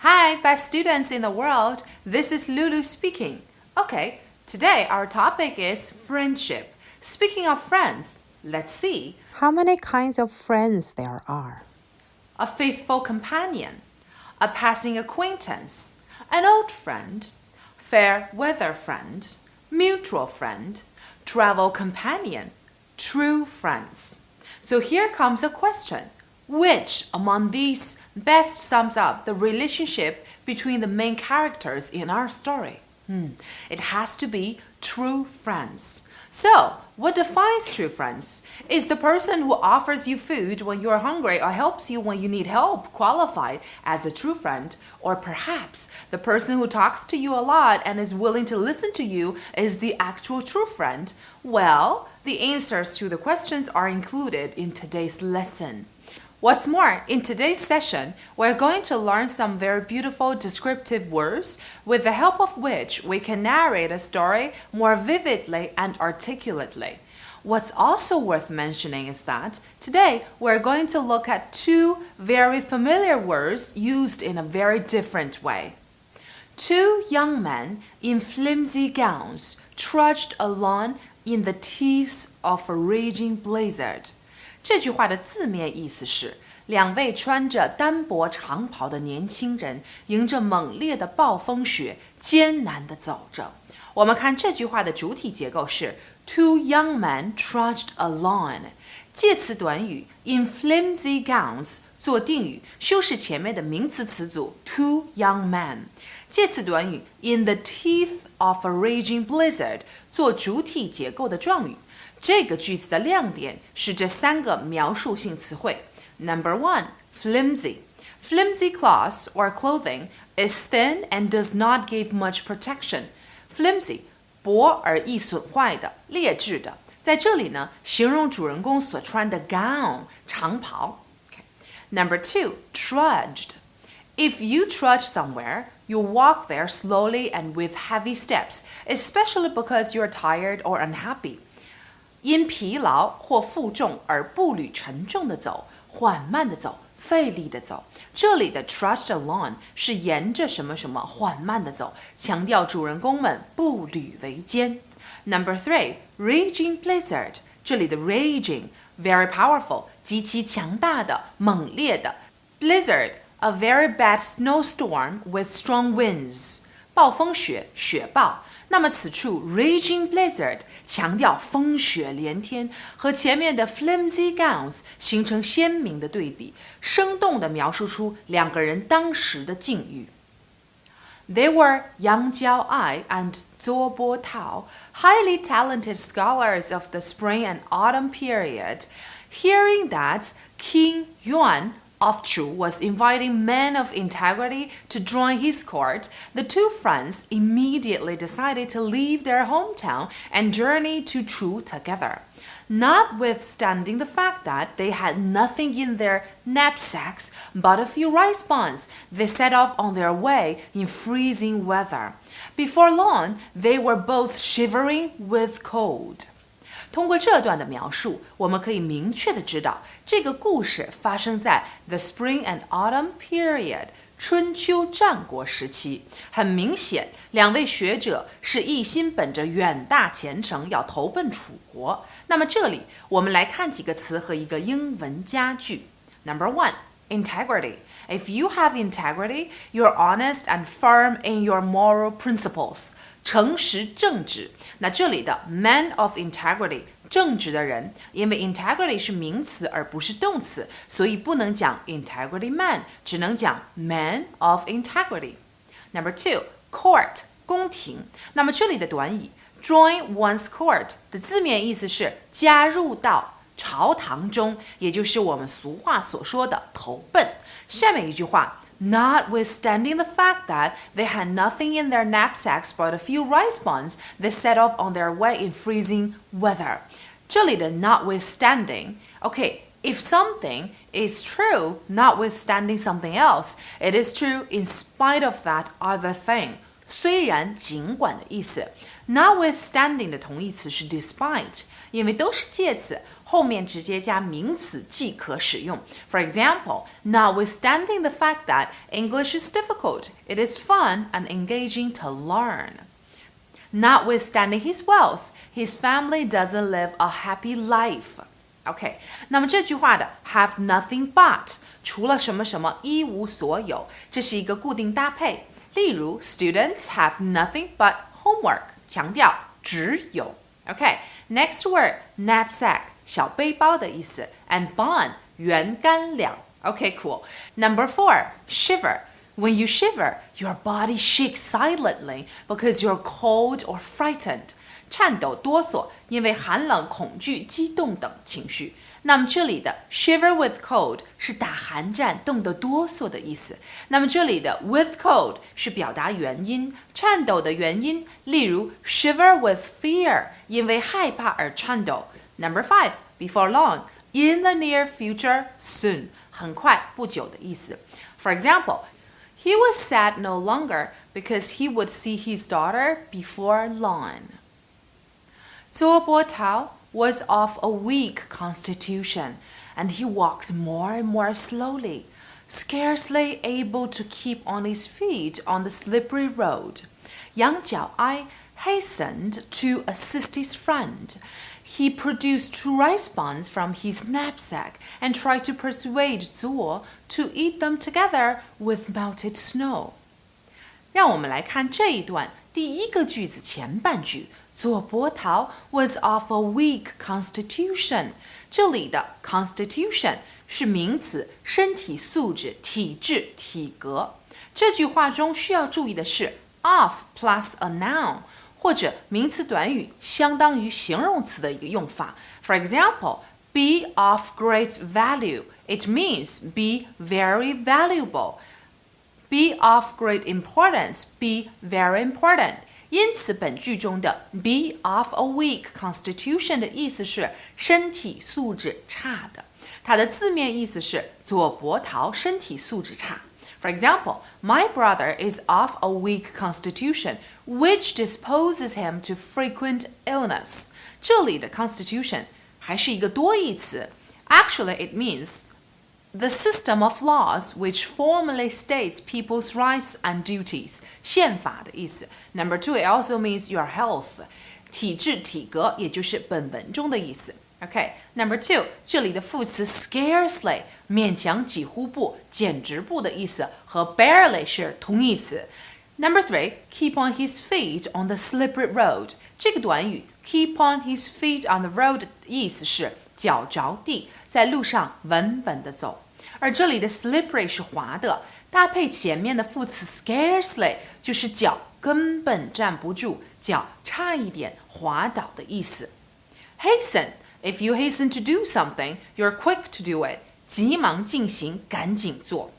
Hi, best students in the world. This is Lulu speaking. Okay, today our topic is friendship. Speaking of friends, let's see. How many kinds of friends there are? A faithful companion, a passing acquaintance, an old friend, fair weather friend, mutual friend, travel companion, true friends. So here comes a question. Which among these best sums up the relationship between the main characters in our story? It has to be true friends. So, what defines true friends? Is the person who offers you food when you are hungry or helps you when you need help qualified as a true friend? Or perhaps the person who talks to you a lot and is willing to listen to you is the actual true friend? Well, the answers to the questions are included in today's lesson. What's more, in today's session, we're going to learn some very beautiful descriptive words with the help of which we can narrate a story more vividly and articulately. What's also worth mentioning is that today we're going to look at two very familiar words used in a very different way. Two young men in flimsy gowns trudged along in the teeth of a raging blizzard.这句话的字面意思是，两位穿着单薄长袍的年轻人迎着猛烈的暴风雪艰难地走着。我们看这句话的主体结构是 Two young men trudged along， 介词短语 in flimsy gowns 做定语，修饰前面的名词词组 two young men。介词短语 in the teeth of a raging blizzard 做主体结构的状语。这个句子的亮点是这三个描述性词汇。Number one, flimsy. Flimsy cloth or clothing is thin and does not give much protection. Flimsy, 薄而易损坏的、劣质的。在这里呢，形容主人公所穿的 gown 长袍。Number two, trudged. If you trudge somewhere, you walk there slowly and with heavy steps, especially because you're tired or unhappy.因疲劳或负重而步履沉重地走，缓慢地走，费力地走。这里的 trudge along 是沿着什么什么缓慢地走，强调主人公们步履维艰。Number three, raging blizzard. 这里的 raging very powerful 极其强大的、猛烈的 blizzard, a very bad snowstorm with strong winds. 暴风雪、雪暴。那么此处 raging blizzard 强调风雪连天，和前面的 flimsy gowns 形成鲜明的对比，生动地描述出两个人当时的境遇。They were young Jiao'ai and Botao, highly talented scholars of the spring and autumn period. Hearing that King Yuan of Chu was inviting men of integrity to join his court, the two friends immediately decided to leave their hometown and journey to Chu together. Notwithstanding the fact that they had nothing in their knapsacks but a few rice buns, they set off on their way in freezing weather. Before long, they were both shivering with cold.通过这段的描述，我们可以明确的知道，这个故事发生在 the Spring and Autumn period 春秋战国时期。很明显，两位学者是一心本着远大前程要投奔楚国。那么这里我们来看几个词和一个英文佳句。Number one, integrity. If you have integrity, you're honest and firm in your moral principles.诚实正直，那这里的 man of integrity 正直的人，因为 integrity 是名词而不是动词，所以不能讲 integrity man， 只能讲 man of integrity。Number two, court 宫廷，那么这里的短语 join one's court 的字面意思是加入到朝堂中，也就是我们俗话所说的投奔。下面一句话。Notwithstanding the fact that they had nothing in their knapsacks but a few rice buns, they set off on their way in freezing weather. 这里的 notwithstanding, okay, if something is true, notwithstanding something else, it is true in spite of that other thing. 虽然尽管的意思。Notwithstanding 的同义词是 despite， 因为都是介词，后面直接加名词即可使用。For example, notwithstanding the fact that English is difficult, it is fun and engaging to learn. Notwithstanding his wealth, his family doesn't live a happy life. OK, 那么这句话的 have nothing but 除了什么什么一无所有，这是一个固定搭配。例如 students have nothing but homework， 强调只有。OK, next word knapsack 小背包的意思 and bun 圆干粮。OK, cool. Number 4, shiver.When you shiver, your body shakes silently because you're cold or frightened. 颤抖哆嗦，因为寒冷、恐惧、激动等情绪。那么这里的 shiver with cold 是打寒战、冻得哆嗦的意思。那么这里的 with cold 是表达原因，颤抖的原因。例如 shiver with fear， 因为害怕而颤抖。Number 5, before long, in the near future, soon， 很快、不久的意思。For example,He was sad no longer because he would see his daughter before long. Botao was of a weak constitution, and he walked more and more slowly, scarcely able to keep on his feet on the slippery road. Young Jiao'ai hastened to assist his friend.He produced 2 rice buns from his knapsack and tried to persuade Zuo to eat them together with melted snow. 让我们来看这一段第一个句子前半句。Botao was of a weak constitution. 这里的 constitution 是名词，身体素质、体质、体格。这句话中需要注意的是 of plus a noun。或者名词短语相当于形容词的一个用法。For example, be of great value. It means be very valuable. Be of great importance. Be very important. 因此本句中的 be of a weak constitution 的意思是身体素质差的。它的字面意思是Botao身体素质差。For example, my brother is of a weak constitution, which disposes him to frequent illness. 这里的 constitution 还是一个多义词。Actually, it means the system of laws which formally states people's rights and duties. 宪法的意思。Number 2, it also means your health. 体质、体格，也就是本文中的意思。Okay, number 2, 这里的副词 scarcely 勉强、几乎不、简直不的意思，和 barely 是同义词。Number 3, keep on his feet on the slippery road. 这个短语 keep on his feet on the road 的意思是脚着地，在路上稳稳地走。而这里的 slippery 是滑的，搭配前面的副词 scarcely 就是脚根本站不住，脚差一点滑倒的意思。Hasten.If you hasten to do something, you're quick to do it. 急忙进行，赶紧做。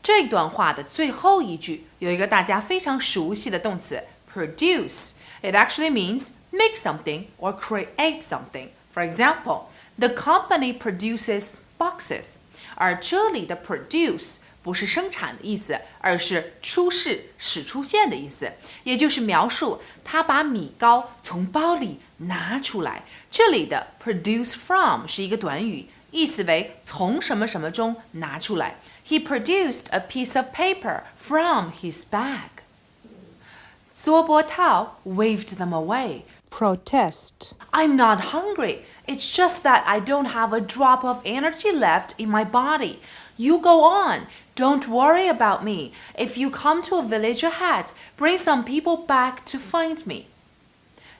这段话的最后一句有一个大家非常熟悉的动词 produce. It actually means make something or create something. For example, the company produces boxes. 而这里的 produce 不是生产的意思，而是出世、使出现的意思，也就是描述他把米糕从包里拿出来。这里的 produce from 是一个短语，意思为从什么什么中拿出来。He produced a piece of paper from his bag. Botao waved them away. Protest. I'm not hungry. It's just that I don't have a drop of energy left in my body. You go on. Don't worry about me. If you come to a village ahead, bring some people back to find me.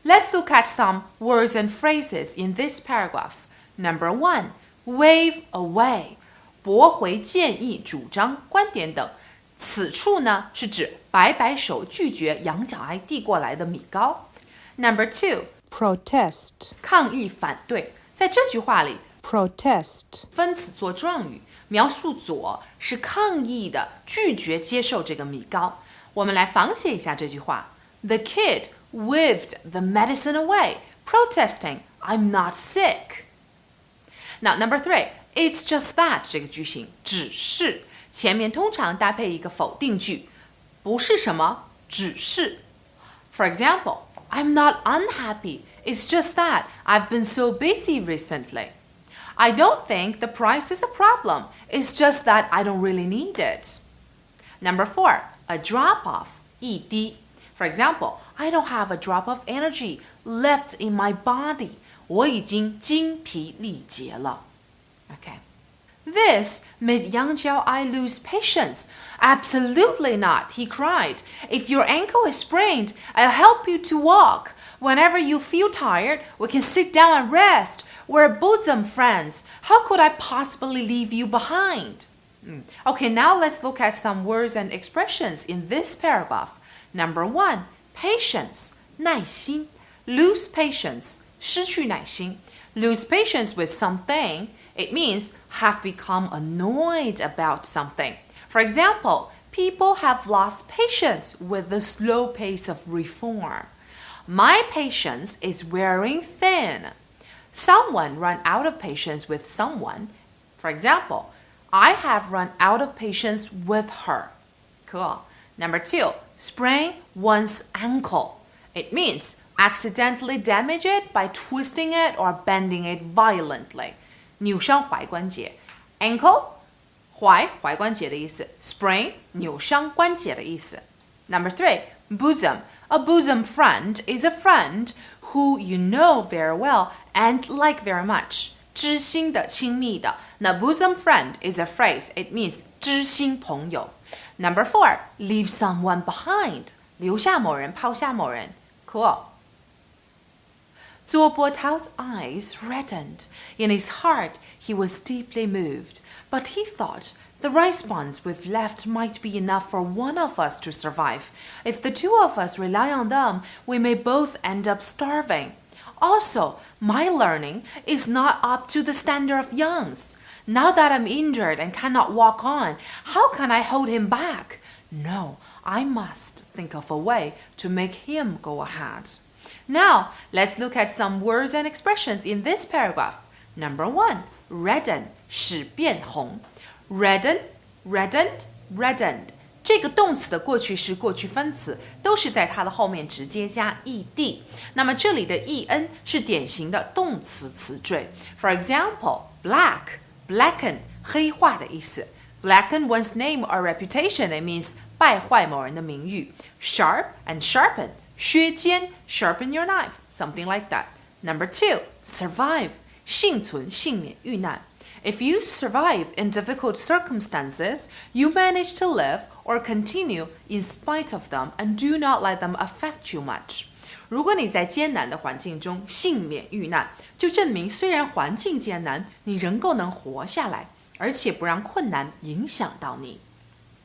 Let's look at some words and phrases in this paragraph. Number 1, wave away. 驳回建议、主张、观点等。此处呢是指摆摆手拒绝杨小爱递过来的米糕。Number 2, protest. 抗议反对。在这句话里 protest 分词做状语，描述左是抗议的，拒绝接受这个米糕。我们来仿写一下这句话。The kid waved the medicine away, protesting, I'm not sick. Now, number 3, it's just that 这个句型只是前面通常搭配一个否定句，不是什么，只是。For example, I'm not unhappy. It's just that I've been so busy recently. I don't think the price is a problem. It's just that I don't really need it. Number 4, a drop-off, 一滴. For example, I don't have a drop of energy left in my body. 我已经精疲力竭了. Okay. This made young Jiao'ai lose patience. Absolutely not, he cried. If your ankle is sprained, I'll help you to walk. Whenever you feel tired, we can sit down and rest. We're bosom friends. How could I possibly leave you behind? Okay, now let's look at some words and expressions in this paragraph. Number 1, patience, 耐心. Lose patience, 失去耐心. Lose patience with something, it means have become annoyed about something. For example, people have lost patience with the slow pace of reform. My patience is wearing thin. Someone run out of patience with someone. For example, I have run out of patience with her. Cool. Number 2, sprain one's ankle. It means accidentally damage it by twisting it or bending it violently. 扭伤踝关节 ankle 踝关节的意思 sprain 扭伤关节的意思 Number 3, bosom. A bosom friend is a friend who you know very well and like very much. 知心的亲密的 Now bosom friend is a phrase. It means 知心朋友 Number 4, leave someone behind. 留下某人抛下某人 Cool. Botao's eyes reddened. In his heart, he was deeply moved. But he thought, the rice buns we've left might be enough for one of us to survive. If the two of us rely on them, we may both end up starving. Also, my learning is not up to the standard of Young's. Now that I'm injured and cannot walk on, how can I hold him back? No, I must think of a way to make him go ahead. Now, let's look at some words and expressions in this paragraph. Number 1, redden, 使变红. Redden, reddened, reddened. 这个动词的过去式、过去分词都是在它的后面直接加 ed。那么这里的 en 是典型的动词词缀。For example, black, blacken, 黑化的意思。Blacken one's name or reputation, it means 败坏某人的名誉。Sharp and sharpen, 削尖 sharpen your knife, something like that. Number 2, survive, 幸存、幸免、遇难。If you survive in difficult circumstances, you manage to live or continue in spite of them and do not let them affect you much. 如果你在艰难的环境中幸免遇难，就证明虽然环境艰难，你仍够能活下来，而且不让困难影响到你。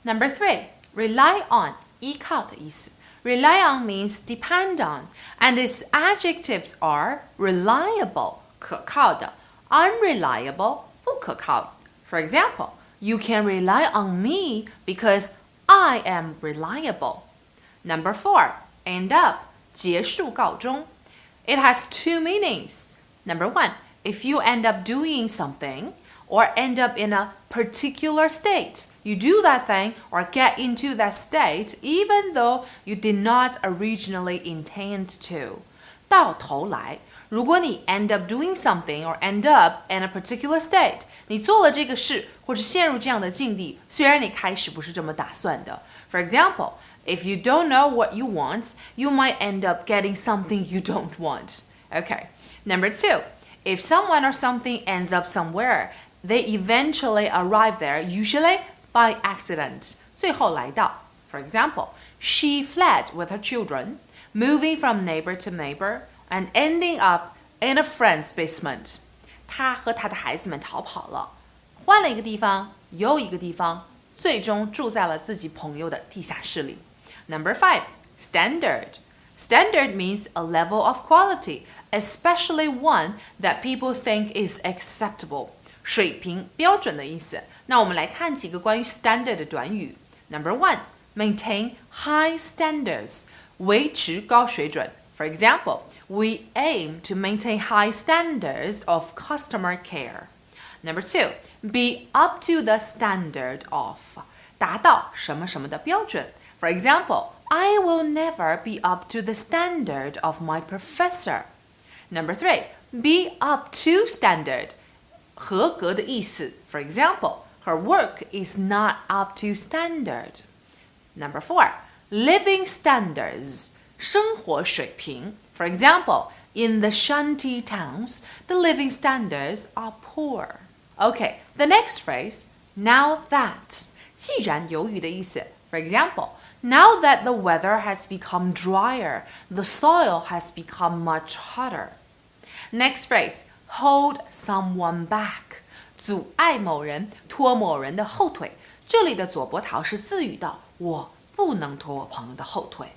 Number 3, rely on, 依靠的意思。Rely on means depend on, and its adjectives are reliable, 可靠的 unreliable, 不可靠 For example, you can rely on me because I am reliable. Number 4, end up, 结束告终 It has two meanings. Number 1, if you end up doing something or end up in a particular state, you do that thing or get into that state even though you did not originally intend to. 到头来如果你 end up doing something or end up in a particular state, 你做了这个事或是陷入这样的境地，虽然你开始不是这么打算的。For example, if you don't know what you want, you might end up getting something you don't want. Okay. Number 2, if someone or something ends up somewhere, they eventually arrive there, usually by accident. 最后来到。For example, she fled with her children, moving from neighbor to neighbor, and ending up in a friend's basement. 她和她的孩子们逃跑了，换了一个地方，又一个地方，最终住在了自己朋友的地下室里。Number 5, standard. Standard means a level of quality, especially one that people think is acceptable. 水平、标准的意思。那我们来看几个关于 standard 的短语。Number 1, maintain high standards. 维持高水准。For example, we aim to maintain high standards of customer care. Number 2, be up to the standard of. 达到什么什么的标准。For example, I will never be up to the standard of my professor. Number 3, be up to standard. 合格的意思。For example, her work is not up to standard. Number 4, living standards, 生活水平。For example, in the shanty towns, the living standards are poor. Okay, the next phrase, now that, 既然由于的意思。For example, now that the weather has become drier, the soil has become much hotter. Next phrase, hold someone back, 阻碍某人，拖某人的后腿。这里的左伯桃是自语道，我不能拖我朋友的后腿。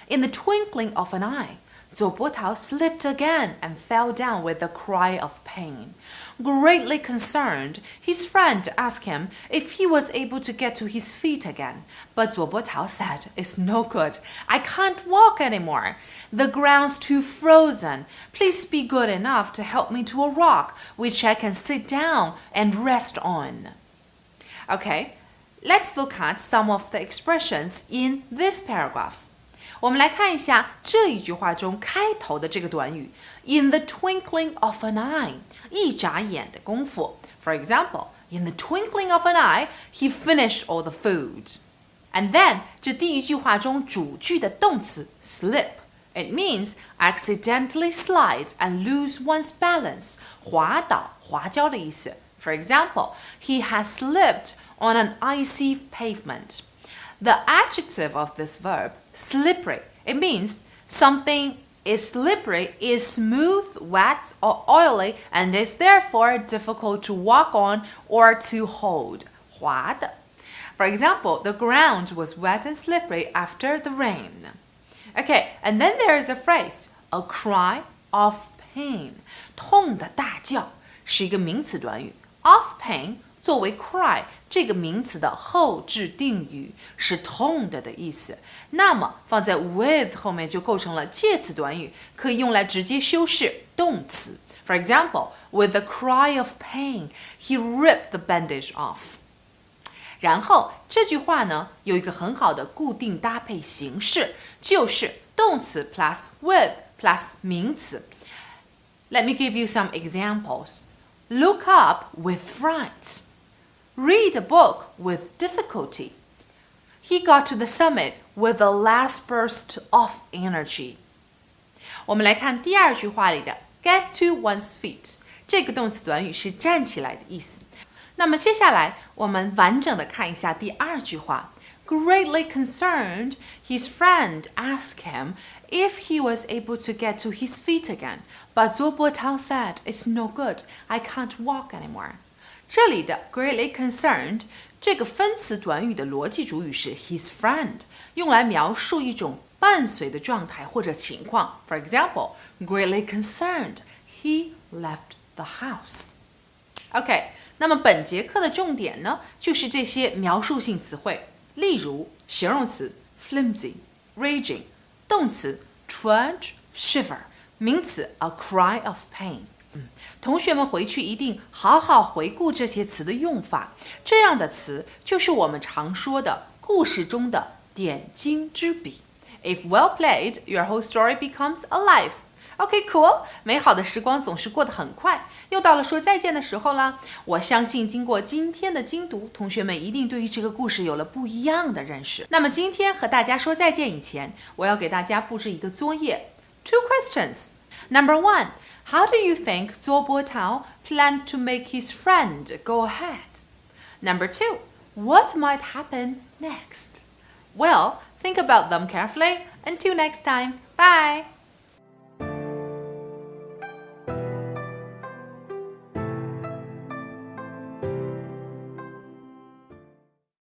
In the twinkling of an eye, 左伯桃 slipped again and fell down with a cry of pain. Greatly concerned, his friend asked him if he was able to get to his feet again. But 左伯桃 said, it's no good. I can't walk anymore. The ground's too frozen. Please be good enough to help me to a rock, which I can sit down and rest on. Okay, let's look at some of the expressions in this paragraph. 我们来看一下这一句话中开头的这个短语 in the twinkling of an eye 一眨眼的功夫 For example, in the twinkling of an eye, he finished all the food. And then 这第一句话中主句的动词 slip It means accidentally slide and lose one's balance 滑倒滑跤的意思 For example, he has slipped on an icy pavement. The adjective of this verb, slippery, it means something is slippery, is smooth, wet, or oily, and is therefore difficult to walk on or to hold. 滑的. For example, the ground was wet and slippery after the rain. Okay, and then there is a phrase, a cry of pain. 痛的大叫是一个名词短语 of pain作为 cry 这个名词的后置定语是痛的的意思，那么放在 with 后面就构成了介词短语，可以用来直接修饰动词。For example, with a cry of pain, he ripped the bandage off. 然后这句话呢有一个很好的固定搭配形式，就是动词 plus with plus 名词。Let me give you some examples. Look up with fright.Read a book with difficulty. He got to the summit with a last burst of energy. 我们来看第二句话里的 get to one's feet. 这个动词短语是站起来的意思。那么接下来我们完整的看一下第二句话。Greatly concerned, his friend asked him if he was able to get to his feet again. But 左伯桃 said, it's no good. I can't walk anymore.这里的 greatly concerned 这个分词短语的逻辑主语是 his friend 用来描述一种伴随的状态或者情况 For example, greatly concerned he left the house OK, 那么本节课的重点呢就是这些描述性词汇例如形容词 flimsy, raging 动词 trudge, shiver 名词 a cry of pain同学们回去一定好好回顾这些词的用法，这样的词就是我们常说的故事中的点睛之笔。If well played, your whole story becomes alive. Okay, cool. 美好的时光总是过得很快，又到了说再见的时候了。我相信经过今天的精读，同学们一定对于这个故事有了不一样的认识。那么今天和大家说再见以前，我要给大家布置一个作业。Two questions. Number 1.How do you think 左伯桃 planned to make his friend go ahead? Number 2, what might happen next? Well, think about them carefully. Until next time, bye!